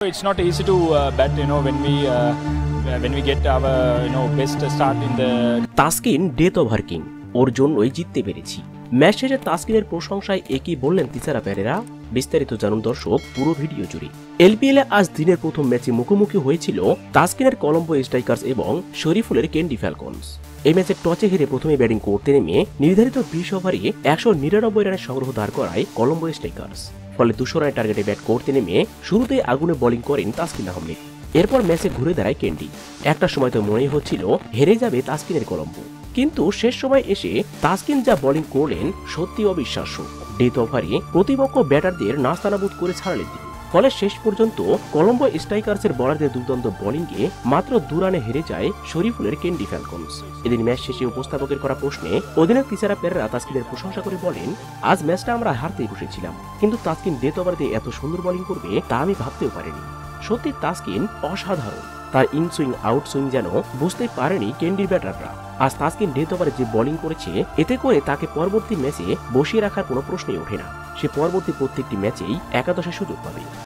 It's not easy to bat, when we get our best start in the. Taskin death over king, ওর জন্যই জিততে পেরেছি। Match শেষে তাসকিনের প্রশংসায় একই বললেন তিসারা পেরেরা। বিস্তারিত জানুন দর্শক পুরো ভিডিও জুড়ে। এলপিএল এ আজ দিনের প্রথম ম্যাচে মুখোমুখি হয়েছিল তাসকিনের কলম্বো স্ট্রাইকার্স এবং শরীফুলের ক্যান্ডি ফ্যালকনস। এই ম্যাচে টসে হেরে প্রথমে ব্যাটিং করতে নেমে নির্ধারিত 20 ওভারে 199 রানের সংগ্রহ দাঁড় করায় কলম্বো স্ট্রাইকার্স। ফলে 200 রানের টার্গেটে ব্যাট করতে নেমে শুরুতেই আগুনে বোলিং করেন তাসকিন আহমেদ। এরপর ম্যাচে ঘুরে দাঁড়ায় ক্যান্ডি। একটা সময় তো মনেই হচ্ছিল হেরে যাবে তাসকিনের কলম্বো, কিন্তু শেষ সময় এসে তাসকিন যা বোলিং করলেন সত্যি অবিশ্বাস্য। ডেথ ওভারে প্রতিপক্ষ ব্যাটারদের নাস্তানাবুদ করে ছাড়লেন তিনি। ফলে শেষ পর্যন্ত কলম্বো স্ট্রাইকার্সের বোলারদের দুর্দান্ত বোলিংয়ে মাত্র 2 রানে হেরে যায় শরীফুলের ক্যান্ডি ফ্যালকনস। এদিন ম্যাচ শেষে উপস্থাপকের করা প্রশ্নে অধিনায়ক তিসারা পেরেরা তাসকিনের প্রশংসা করে বলেন, আজ ম্যাচটা আমরা হারতেই বসেছিলাম, কিন্তু তাসকিন ডেথ ওভার দিয়ে এত সুন্দর বোলিং করবে তা আমি ভাবতেও পারিনি। সত্যি তাসকিন অসাধারণ। তার ইন সুইং আউট সুইং যেন বুঝতেই পারেনি ক্যান্ডির ব্যাটাররা। আজ তাসকিন ডেথ ওভারে যে বোলিং করেছে, এতে করে তাকে পরবর্তী ম্যাচে বসিয়ে রাখার কোনো প্রশ্নই ওঠে না। সে পরবর্তী প্রত্যেকটি ম্যাচেই একাদশে সুযোগ পাবে।